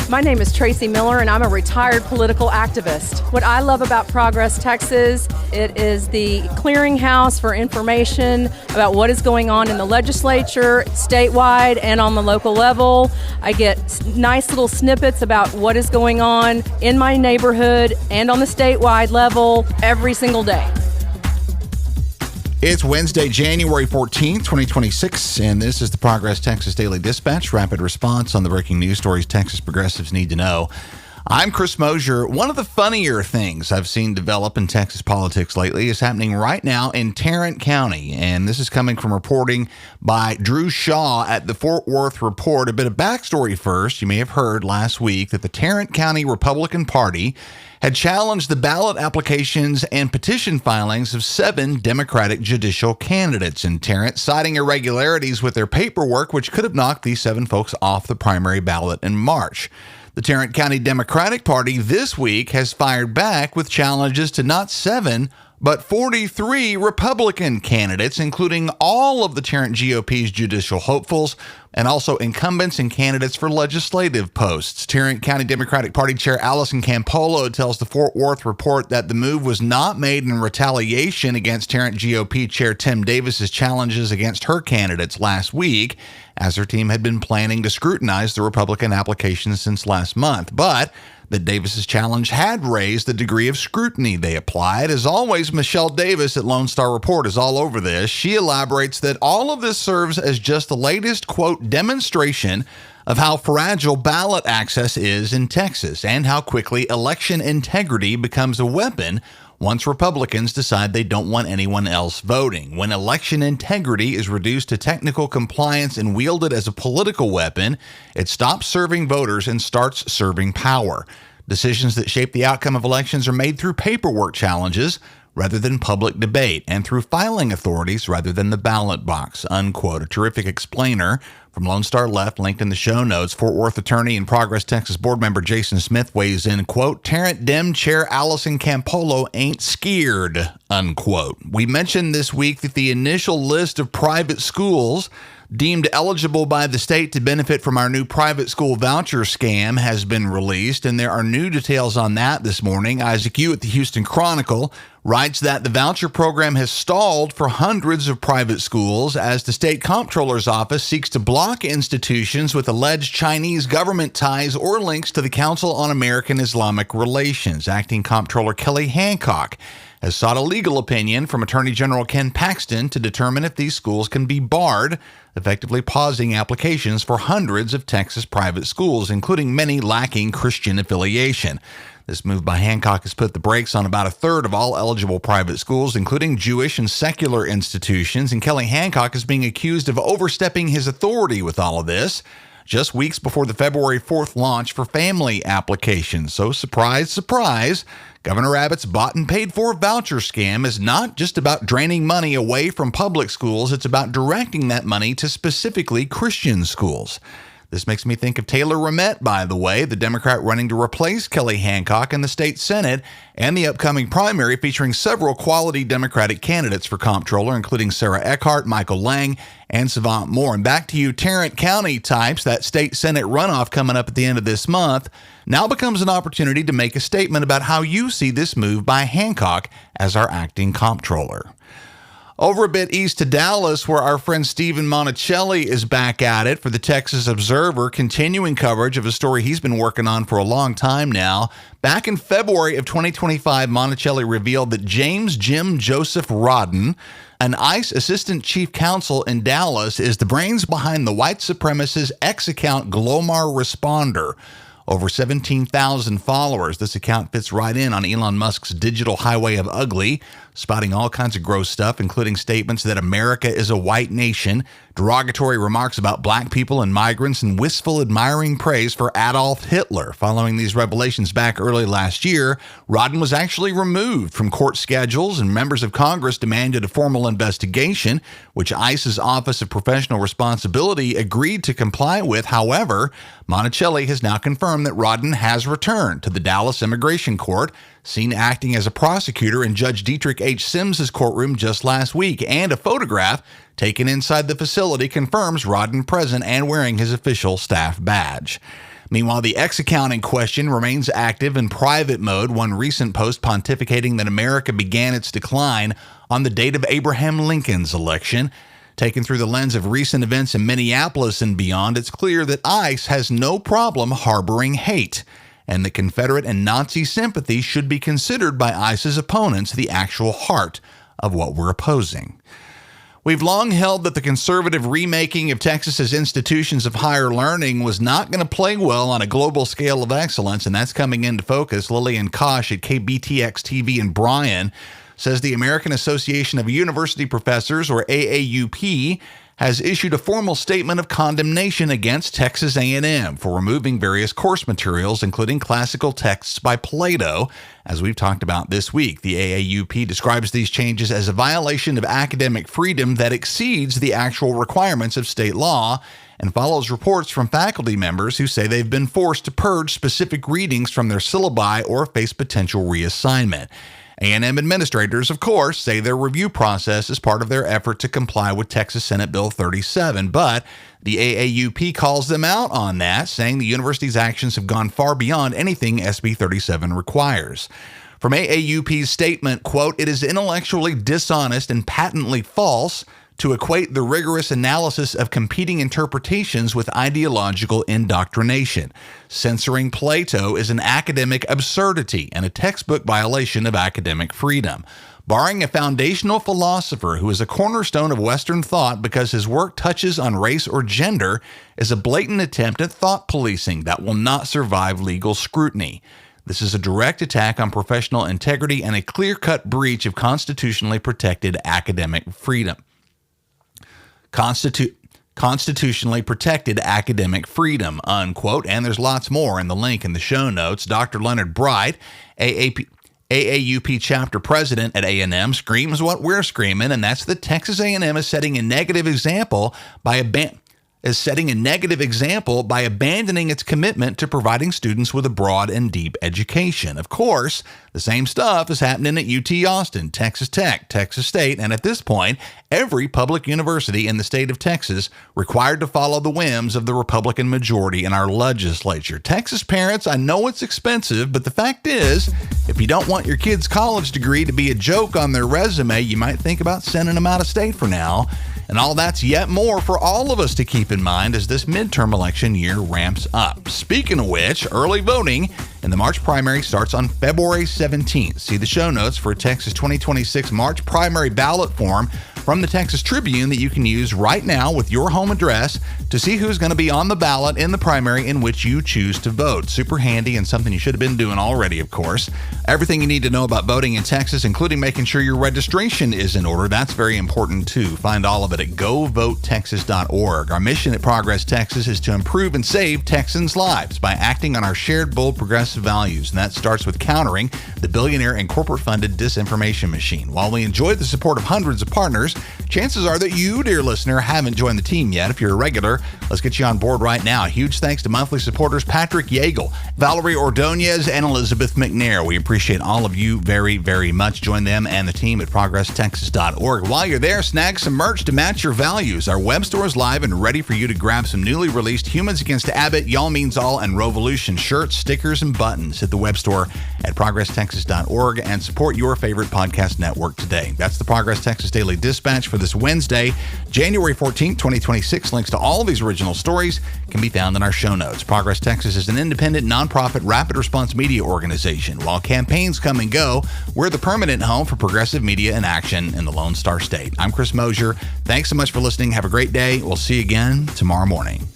My name is Tracy Miller, and I'm a retired political activist. What I love about Progress Texas, it is the clearinghouse for information about what is going on in the legislature, statewide, and on the local level. I get nice little snippets about what is going on in my neighborhood and on the statewide level every single day. It's Wednesday, January 14th, 2026, and this is the Progress Texas Daily Dispatch, rapid response on the breaking news stories Texas progressives need to know. I'm Chris Mosier. One of the funnier things I've seen develop in Texas politics lately is happening right now in Tarrant County, and this is coming from reporting by Drew Shaw at the Fort Worth Report. A bit of backstory first. You may have heard last week that the Tarrant County Republican Party had challenged the ballot applications and petition filings of 7 Democratic judicial candidates in Tarrant, citing irregularities with their paperwork, which could have knocked these 7 folks off the primary ballot in March. The Tarrant County Democratic Party this week has fired back with challenges to not 7, but 43 Republican candidates, including all of the Tarrant GOP's judicial hopefuls and also incumbents and candidates for legislative posts. Tarrant County Democratic Party Chair Allison Campolo tells the Fort Worth Report that the move was not made in retaliation against Tarrant GOP Chair Tim Davis's challenges against her candidates last week, as her team had been planning to scrutinize the Republican applications since last month. But that Davis's challenge had raised the degree of scrutiny they applied. As always, Michelle Davis at Lone Star Report is all over this. She elaborates that all of this serves as just the latest, quote, demonstration of how fragile ballot access is in Texas and how quickly election integrity becomes a weapon once Republicans decide they don't want anyone else voting. When election integrity is reduced to technical compliance and wielded as a political weapon, it stops serving voters and starts serving power. Decisions that shape the outcome of elections are made through paperwork challenges rather than public debate, and through filing authorities rather than the ballot box, unquote. A terrific explainer from Lone Star Left, linked in the show notes. Fort Worth attorney and Progress Texas board member Jason Smith weighs in, quote, Tarrant Dem Chair Allison Campolo ain't scared, unquote. We mentioned this week that the initial list of private schools deemed eligible by the state to benefit from our new private school voucher scam has been released, and there are new details on that this morning. Isaac Yu at the Houston Chronicle writes that the voucher program has stalled for hundreds of private schools as the state comptroller's office seeks to block institutions with alleged Chinese government ties or links to the Council on American Islamic Relations. Acting Comptroller Kelly Hancock has sought a legal opinion from Attorney General Ken Paxton to determine if these schools can be barred, effectively pausing applications for hundreds of Texas private schools, including many lacking Christian affiliation. This move by Hancock has put the brakes on about a third of all eligible private schools, including Jewish and secular institutions, and Kelly Hancock is being accused of overstepping his authority with all of this, just weeks before the February 4th launch for family applications. So surprise, surprise, Governor Abbott's bought and paid for voucher scam is not just about draining money away from public schools, it's about directing that money to specifically Christian schools. This makes me think of Taylor Ramette, by the way, the Democrat running to replace Kelly Hancock in the state Senate, and the upcoming primary featuring several quality Democratic candidates for comptroller, including Sarah Eckhart, Michael Lang, and Savant Moore. And back to you, Tarrant County types, that state Senate runoff coming up at the end of this month now becomes an opportunity to make a statement about how you see this move by Hancock as our acting comptroller. Over a bit east to Dallas, where our friend Stephen Monticelli is back at it for the Texas Observer, continuing coverage of a story he's been working on for a long time now. Back in February of 2025, Monticelli revealed that James Jim Joseph Rodden, an ICE assistant chief counsel in Dallas, is the brains behind the white supremacist X account Glomar Responder. Over 17,000 followers. This account fits right in on Elon Musk's digital highway of ugly, spouting all kinds of gross stuff, including statements that America is a white nation, derogatory remarks about black people and migrants, and wistful admiring praise for Adolf Hitler. Following these revelations back early last year, Rodden was actually removed from court schedules, and members of Congress demanded a formal investigation, which ICE's Office of Professional Responsibility agreed to comply with. However, Monticelli has now confirmed that Rodden has returned to the Dallas Immigration Court, seen acting as a prosecutor in Judge Dietrich H. Sims's courtroom just last week, and a photograph taken inside the facility confirms Rodden present and wearing his official staff badge. Meanwhile, the X account in question remains active in private mode, one recent post pontificating that America began its decline on the date of Abraham Lincoln's election. Taken through the lens of recent events in Minneapolis and beyond, it's clear that ICE has no problem harboring hate, and that Confederate and Nazi sympathy should be considered by ICE's opponents the actual heart of what we're opposing. We've long held that the conservative remaking of Texas's institutions of higher learning was not going to play well on a global scale of excellence, and that's coming into focus. Lillian Kosh at KBTX TV in Bryan says the American Association of University Professors, or AAUP, has issued a formal statement of condemnation against Texas A&M for removing various course materials, including classical texts by Plato, as we've talked about this week. The AAUP describes these changes as a violation of academic freedom that exceeds the actual requirements of state law, and follows reports from faculty members who say they've been forced to purge specific readings from their syllabi or face potential reassignment. A&M administrators, of course, say their review process is part of their effort to comply with Texas Senate Bill 37, but the AAUP calls them out on that, saying the university's actions have gone far beyond anything SB 37 requires. From AAUP's statement, quote, "It is intellectually dishonest and patently false to equate the rigorous analysis of competing interpretations with ideological indoctrination. Censoring Plato is an academic absurdity and a textbook violation of academic freedom. Barring a foundational philosopher who is a cornerstone of Western thought because his work touches on race or gender is a blatant attempt at thought policing that will not survive legal scrutiny. This is a direct attack on professional integrity and a clear-cut breach of constitutionally protected academic freedom." Constitutionally protected academic freedom, unquote. And there's lots more in the link in the show notes. Dr. Leonard Bright, AAUP chapter president at A&M, screams what we're screaming, and that's that Texas A&M is setting a negative example by abandoning its commitment to providing students with a broad and deep education. Of course, the same stuff is happening at UT Austin, Texas Tech, Texas State, and at this point, every public university in the state of Texas required to follow the whims of the Republican majority in our legislature. Texas parents, I know it's expensive, but the fact is, if you don't want your kid's college degree to be a joke on their resume, you might think about sending them out of state for now. And all that's yet more for all of us to keep in mind as this midterm election year ramps up. Speaking of which, early voting in the March primary starts on February 17th. See the show notes for a Texas 2026 March primary ballot form from the Texas Tribune that you can use right now with your home address to see who's going to be on the ballot in the primary in which you choose to vote. Super handy and something you should have been doing already, of course. Everything you need to know about voting in Texas, including making sure your registration is in order. That's very important, too. Find all of it at govotetexas.org. Our mission at Progress Texas is to improve and save Texans' lives by acting on our shared, bold, progressive values, and that starts with countering the billionaire and corporate-funded disinformation machine. While we enjoy the support of hundreds of partners, chances are that you, dear listener, haven't joined the team yet. If you're a regular, let's get you on board right now. Huge thanks to monthly supporters Patrick Yeagle, Valerie Ordonez, and Elizabeth McNair. We appreciate all of you very, very much. Join them and the team at ProgressTexas.org. While you're there, snag some merch to match your values. Our web store is live and ready for you to grab some newly released Humans Against Abbott, Y'all Means All, and Revolution shirts, stickers, and buttons. Hit the web store at ProgressTexas.org and support your favorite podcast network today. That's the Progress Texas Daily Dispatch for this Wednesday, January 14th, 2026. Links to all of these original stories can be found in our show notes. Progress Texas is an independent, nonprofit, rapid response media organization. While campaigns come and go, we're the permanent home for progressive media in action in the Lone Star State. I'm Chris Mosier. Thanks so much for listening. Have a great day. We'll see you again tomorrow morning.